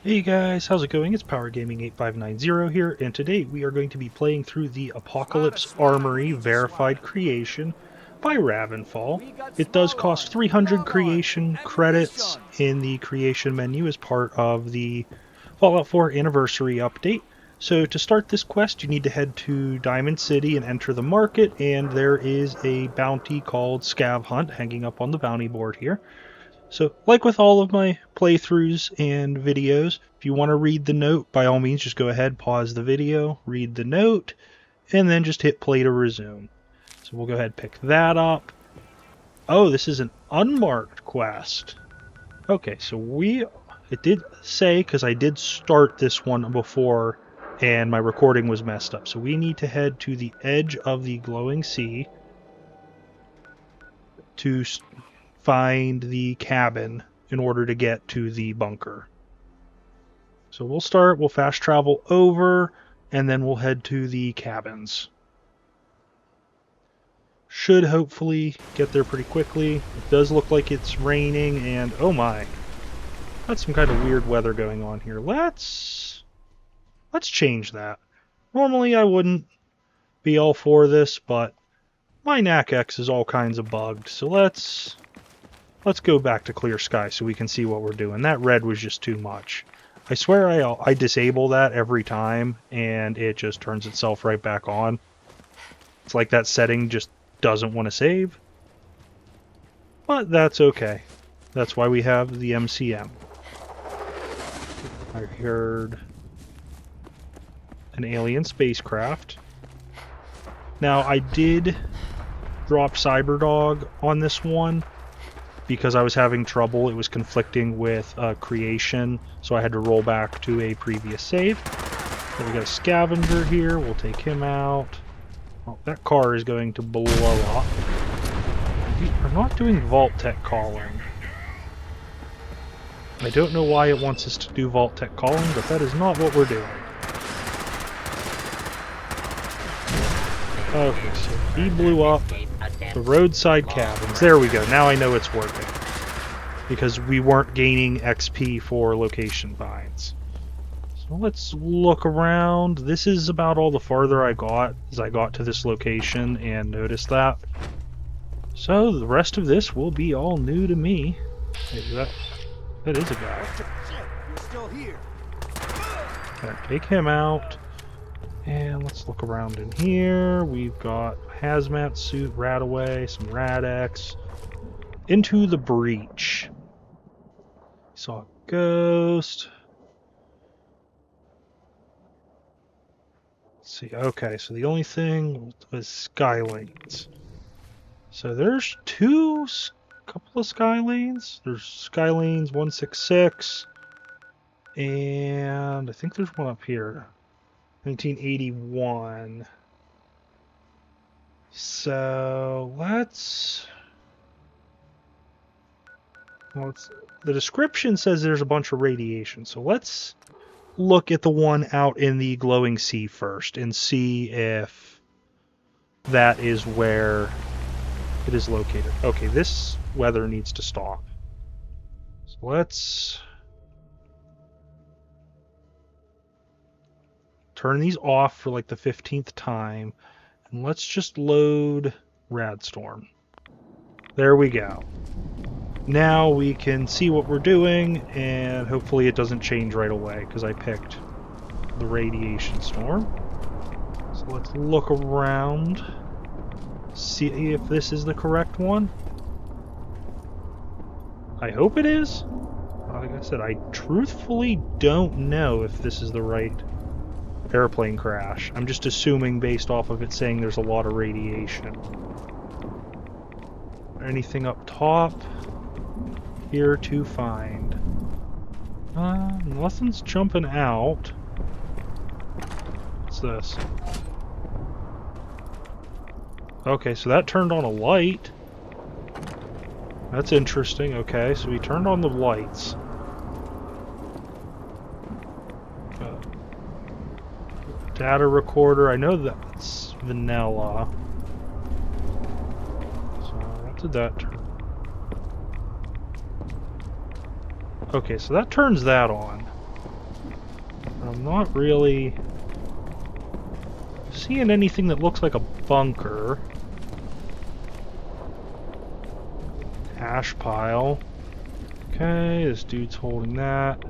Hey guys, how's it going? It's Power Gaming 8590 here, and today we are going to be playing through the Apocalypse Armory Verified Creation by Ravenfall. It does cost 300 creation credits in the creation menu as part of the Fallout 4 Anniversary update. So to start this quest, you need to head to Diamond City and enter the market, and there is a bounty called Scav Hunt hanging up on the bounty board here. So, like with all of my playthroughs and videos, if you want to read the note, by all means, just go ahead, pause the video, read the note, and then just hit play to resume. So we'll go ahead and pick that up. Oh, this is an unmarked quest. Okay, so it did say, because I did start this one before, and my recording was messed up. So we need to head to the edge of the glowing sea to find the cabin in order to get to the bunker. So we'll fast travel over, and then we'll head to the cabins. Should hopefully get there pretty quickly. It does look like it's raining, and oh my, that's some kind of weird weather going on here. Let's change that. Normally I wouldn't be all for this, but my NACX is all kinds of bugged, so let's go back to clear sky so we can see what we're doing. That red was just too much. I swear I disable that every time, and it just turns itself right back on. It's like that setting just doesn't want to save. But that's okay. That's why we have the MCM. I heard an alien spacecraft. Now, I did drop Cyberdog on this one, because I was having trouble. It was conflicting with creation, so I had to roll back to a previous save. So we got a scavenger here. We'll take him out. Oh, that car is going to blow up. We are not doing Vault Tech calling. I don't know why it wants us to do Vault Tech calling, but that is not what we're doing. Okay, so he blew up the roadside cabins. There we go. Now I know it's working. Because we weren't gaining XP for location finds. So let's look around. This is about all the farther I got as I got to this location and noticed that. So the rest of this will be all new to me. Hey, that is a guy. You're still here. Gotta take him out. And let's look around in here. We've got hazmat suit, Radaway, some Rad-X. Into the breach. Saw a ghost. Let's see. Okay, so the only thing was Skylanes. So there's couple of Skylanes. There's Skylanes 166. And I think there's one up here. 1981. So the description says there's a bunch of radiation. So let's look at the one out in the glowing sea first and see if that is where it is located. Okay, this weather needs to stop. So let's turn these off for like the 15th time, and let's just load Radstorm. There we go. Now we can see what we're doing, and hopefully it doesn't change right away, because I picked the Radiation Storm. So let's look around, see if this is the correct one. I hope it is. Like I said, I truthfully don't know if this is the right airplane crash. I'm just assuming based off of it saying there's a lot of radiation. Anything up top here to find? Nothing's jumping out. What's this? Okay, so that turned on a light. That's interesting. Okay, so we turned on the lights. Data recorder, I know that's vanilla. So what did that turn? Okay, so that turns that on. I'm not really seeing anything that looks like a bunker. Ash pile. Okay, this dude's holding that.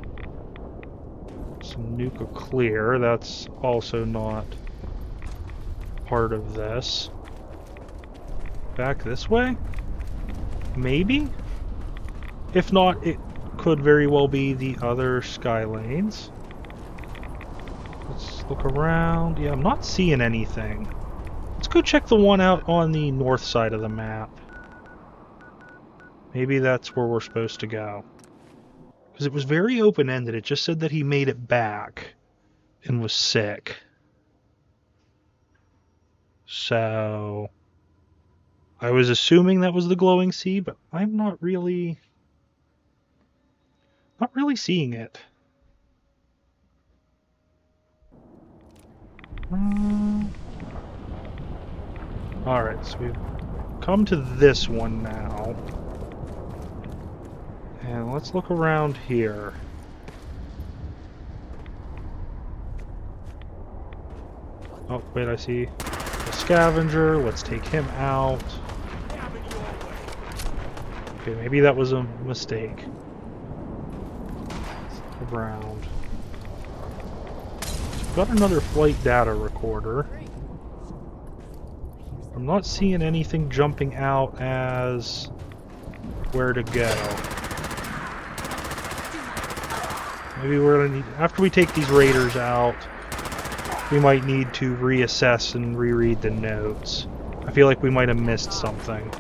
Some nuka clear. That's also not part of this. Back this way? Maybe? If not, it could very well be the other sky lanes. Let's look around. Yeah, I'm not seeing anything. Let's go check the one out on the north side of the map. Maybe that's where we're supposed to go. Because it was very open-ended. It just said that he made it back and was sick. So I was assuming that was the glowing sea, but I'm not really seeing it. Alright, so we've come to this one now. And let's look around here. Oh, wait, I see a scavenger. Let's take him out. Okay, maybe that was a mistake. Let's look around. We've got another flight data recorder. I'm not seeing anything jumping out as where to go. Maybe we're gonna need, after we take these raiders out, we might need to reassess and reread the notes. I feel like we might have missed something.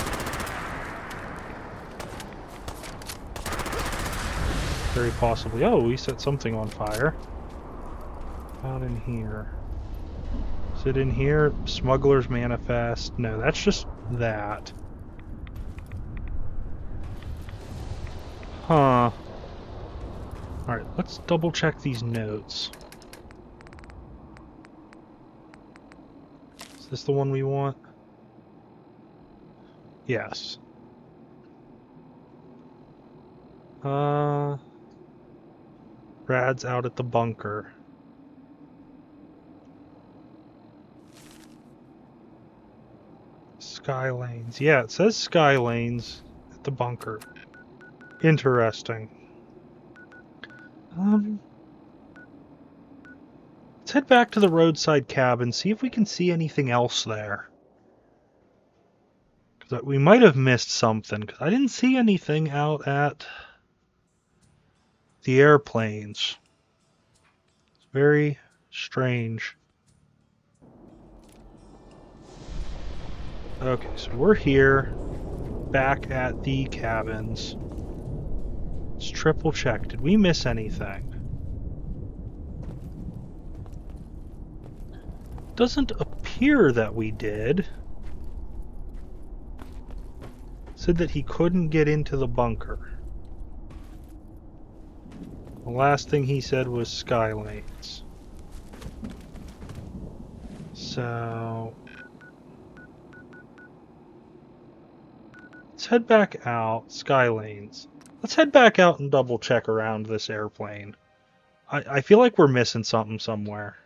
Very possibly. Oh, we set something on fire. Out in here. Is it in here? Smuggler's Manifest. No, that's just that. Huh. Alright, let's double check these notes. Is this the one we want? Yes. Rad's out at the bunker. Sky lanes. Yeah, it says sky lanes at the bunker. Interesting. Let's head back to the roadside cabin, see if we can see anything else there. Because we might have missed something, because I didn't see anything out at the airplanes. It's very strange. Okay, so we're here, back at the cabins. Let's triple check. Did we miss anything? Doesn't appear that we did. Said that he couldn't get into the bunker. The last thing he said was sky lanes. So let's head back out. Sky lanes. Let's head back out and double check around this airplane. I feel like we're missing something somewhere.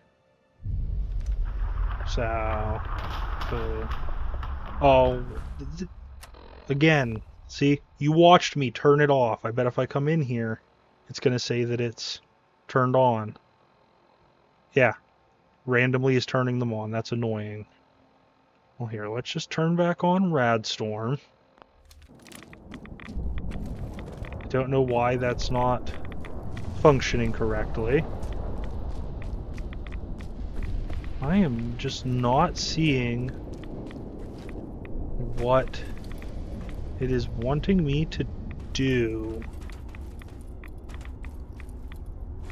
So, oh, again, see, you watched me turn it off. I bet if I come in here, it's going to say that it's turned on. Yeah, randomly is turning them on. That's annoying. Well, here, let's just turn back on Radstorm. I don't know why that's not functioning correctly. I am just not seeing what it is wanting me to do.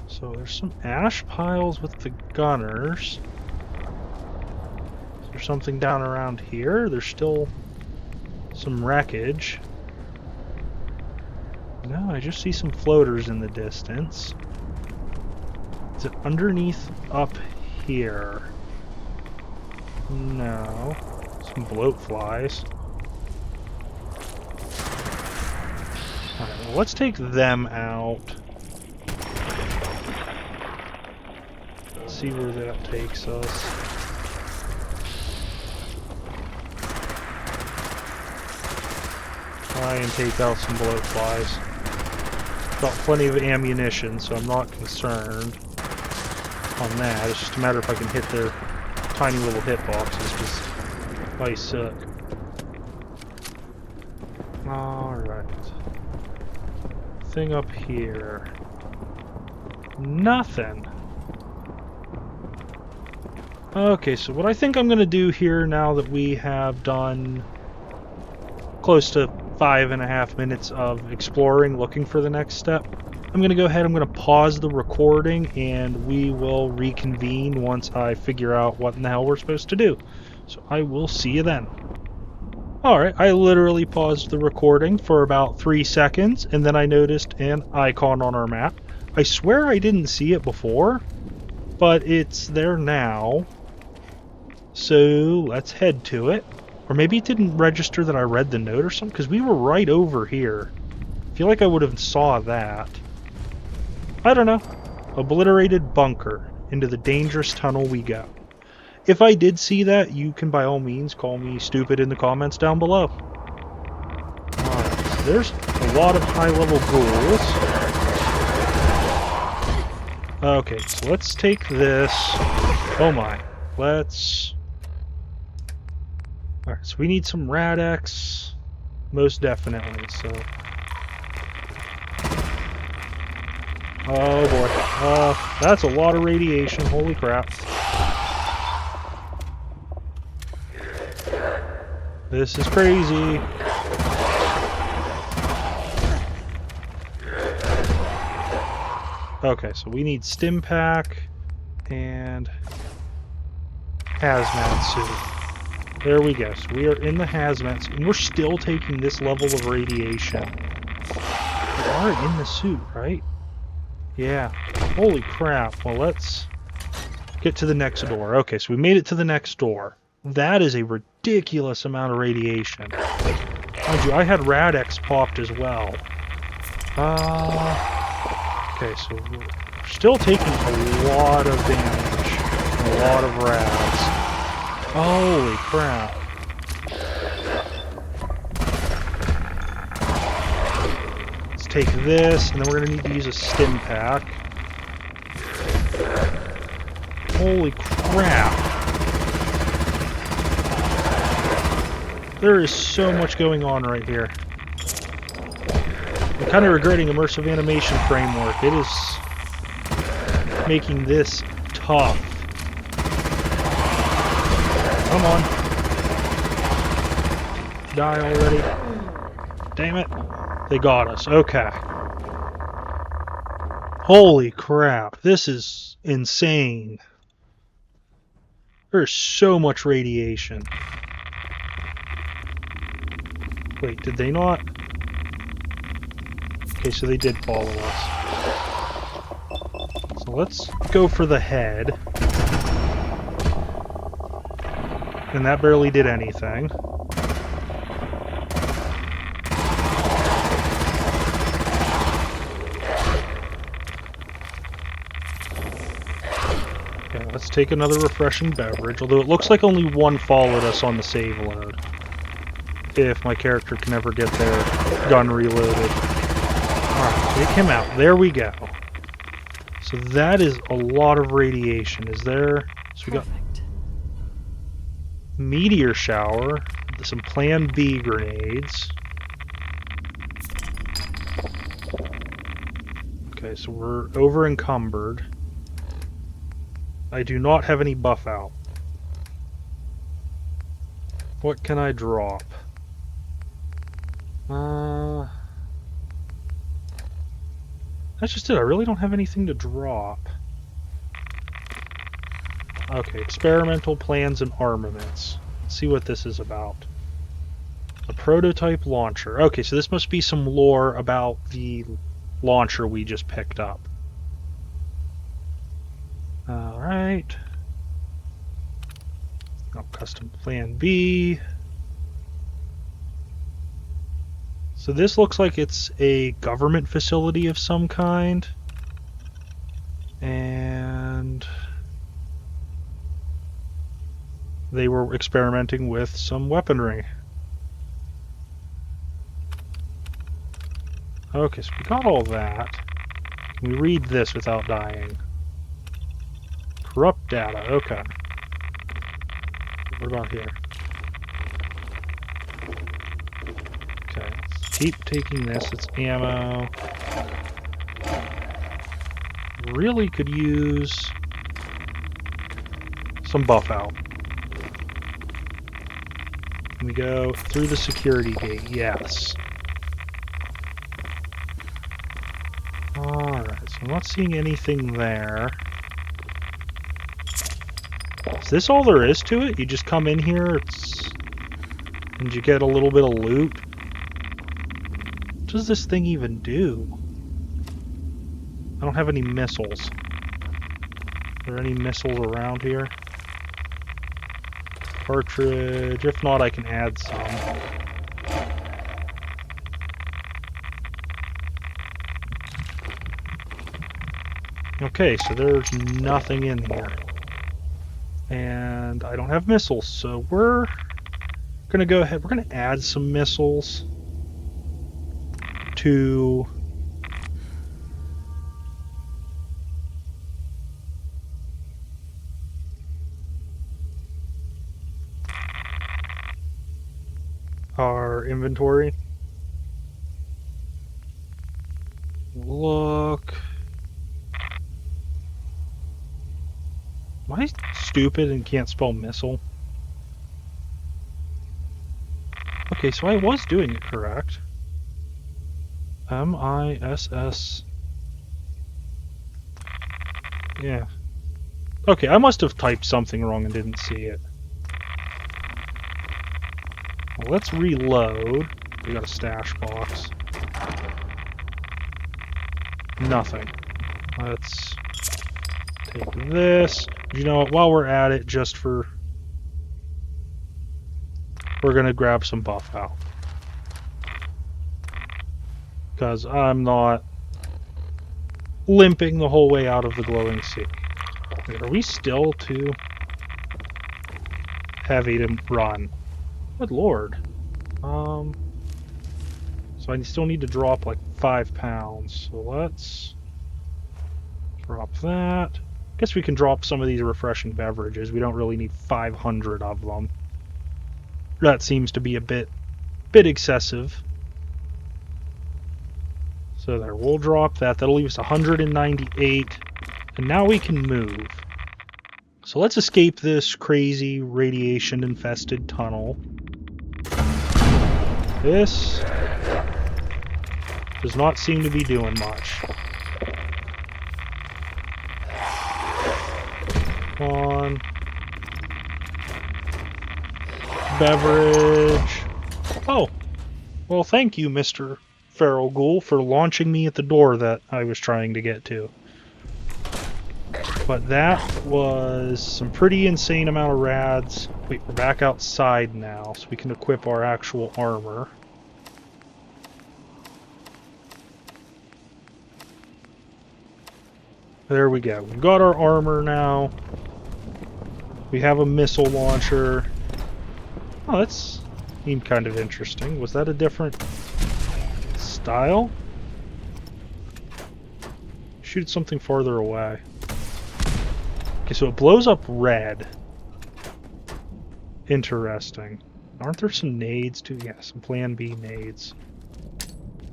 So there's some ash piles with the gunners. Is there something down around here? There's still some wreckage. No, I just see some floaters in the distance. Is it underneath up here? No. Some bloat flies. Alright, well, let's take them out. see where that takes us. Try and take out some bloat flies. Got plenty of ammunition, so I'm not concerned on that. It's just a matter if I can hit their tiny little hitboxes, because I suck. Alright. Thing up here. Nothing. Okay, so what I think I'm going to do here, now that we have done close to 5.5 minutes of exploring, looking for the next step, I'm going to go ahead, I'm going to pause the recording, and we will reconvene once I figure out what in the hell we're supposed to do. So I will see you then. Alright, I literally paused the recording for about 3 seconds, and then I noticed an icon on our map. I swear I didn't see it before, but it's there now. So let's head to it. Or maybe it didn't register that I read the note or something, because we were right over here. I feel like I would have saw that. I don't know. Obliterated bunker. Into the dangerous tunnel we go. If I did see that, you can by all means call me stupid in the comments down below. Alright, so there's a lot of high-level ghouls. Okay, so let's take this. Oh my. Let's... Alright, so we need some Rad-X. Most definitely, so... Oh boy. That's a lot of radiation. Holy crap. This is crazy. Okay, so we need stim pack and hazmat suit. There we go. So we are in the hazmat suit, and we're still taking this level of radiation. We are in the suit, right? Yeah. Holy crap. Well, let's get to the next door. Okay, so we made it to the next door. That is a ridiculous amount of radiation. Mind you, I had Rad-X popped as well. Okay, so we're still taking a lot of damage. A lot of rads. Holy crap. Let's take this, and then we're going to need to use a stim pack. Holy crap. There is so much going on right here. I'm kind of regretting immersive animation framework. It is making this tough. Come on. Die already. Damn it. They got us. Okay. Holy crap. This is insane. There's so much radiation. Wait, did they not? Okay, so they did follow us. So let's go for the head. And that barely did anything. Okay, let's take another refreshing beverage, although it looks like only one followed us on the save load. If my character can ever get their gun reloaded. Alright, take him out. There we go. So that is a lot of radiation. Is there... So we got meteor shower, some Plan B grenades. Okay, so we're over encumbered. I do not have any buff out. What can I drop? That's just it. I really don't have anything to drop. Okay, experimental plans and armaments. Let's see what this is about. A prototype launcher. Okay, so this must be some lore about the launcher we just picked up. Alright. Oh, custom Plan B. So this looks like it's a government facility of some kind. And they were experimenting with some weaponry. Okay, so we got all that. Can we read this without dying? Corrupt data, okay. What about here? Okay, let's keep taking this. It's ammo. Really could use some buff out. Can we go through the security gate? Yes. Alright, so I'm not seeing anything there. Is this all there is to it? You just come in here, and you get a little bit of loot? What does this thing even do? I don't have any missiles. Are there any missiles around here? Cartridge. If not, I can add some. Okay, so there's nothing in here. And I don't have missiles, so we're gonna go ahead. We're gonna add some missiles to our inventory. Look. Am I stupid and can't spell missile? Okay, so I was doing it correct. M-I-S-S. Yeah. Okay, I must have typed something wrong and didn't see it. Well, let's reload. We got a stash box. Nothing. Let's take this. You know what? While we're at it, we're gonna grab some buff out. Because I'm not limping the whole way out of the glowing sea. Wait, are we still too heavy to run? Good lord. So I still need to drop like 5 pounds. So let's drop that. Guess we can drop some of these refreshing beverages. We don't really need 500 of them. That seems to be a bit excessive. So there, we'll drop that. That'll leave us 198. And now we can move. So let's escape this crazy radiation-infested tunnel. This does not seem to be doing much. Come on. Beverage. Oh. Well, thank you, Mr. Feral Ghoul, for launching me at the door that I was trying to get to. But that was some pretty insane amount of rads. Wait, we're back outside now, so we can equip our actual armor. There we go. We've got our armor now. We have a missile launcher. Oh, that's seemed kind of interesting. Was that a different style? Shoot something farther away. Okay, so it blows up red. Interesting. Aren't there some nades too? Yeah, some Plan B nades.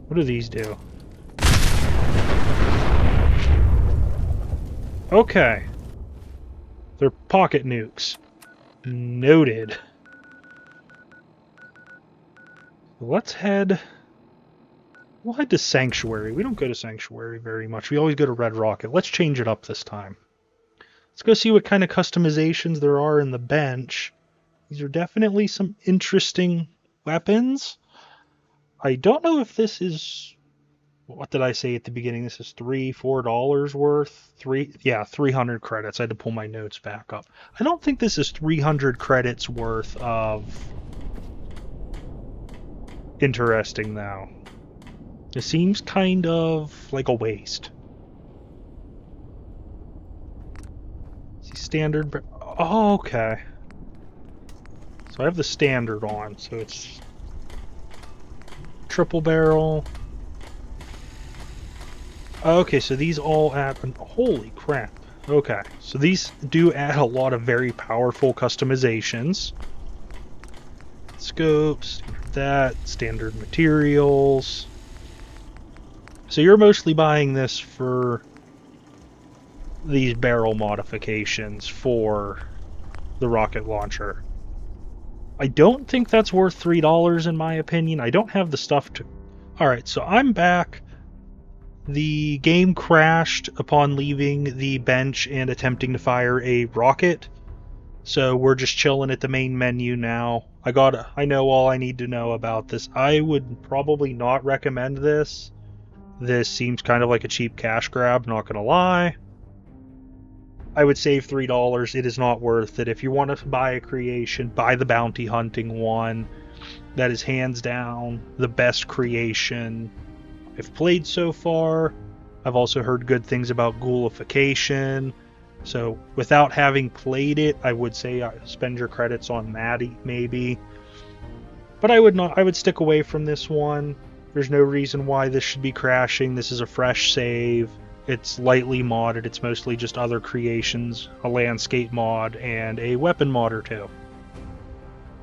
What do these do? Okay. They're pocket nukes. Noted. Let's head... We'll head to Sanctuary. We don't go to Sanctuary very much. We always go to Red Rocket. Let's change it up this time. Let's go see what kind of customizations there are in the bench. These are definitely some interesting weapons. I don't know if this is... What did I say at the beginning? This is $4 worth? 300 credits. I had to pull my notes back up. I don't think this is 300 credits worth of... interesting now. It seems kind of like a waste. See, standard... Oh, okay. So I have the standard on, so it's triple barrel. Okay, so these all add... Holy crap. Okay, so these do add a lot of very powerful customizations. Scopes, that, standard materials. So you're mostly buying this for these barrel modifications for the rocket launcher. I don't think that's worth $3 in my opinion. I don't have the stuff to... Alright, so I'm back. The game crashed upon leaving the bench and attempting to fire a rocket. So we're just chilling at the main menu now. I know all I need to know about this. I would probably not recommend this. This seems kind of like a cheap cash grab, not gonna lie. I would save $3. It is not worth it. If you want to buy a creation, buy the bounty hunting one. That is hands down the best creation I've played so far. I've also heard good things about ghoulification. So without having played it, I would say spend your credits on that maybe. But I would stick away from this one. There's no reason why this should be crashing. This is a fresh save. It's lightly modded. It's mostly just other creations, a landscape mod, and a weapon mod or two.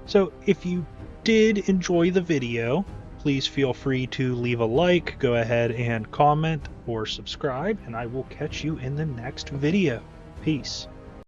So if you did enjoy the video, please feel free to leave a like, go ahead and comment or subscribe, and I will catch you in the next video. Peace.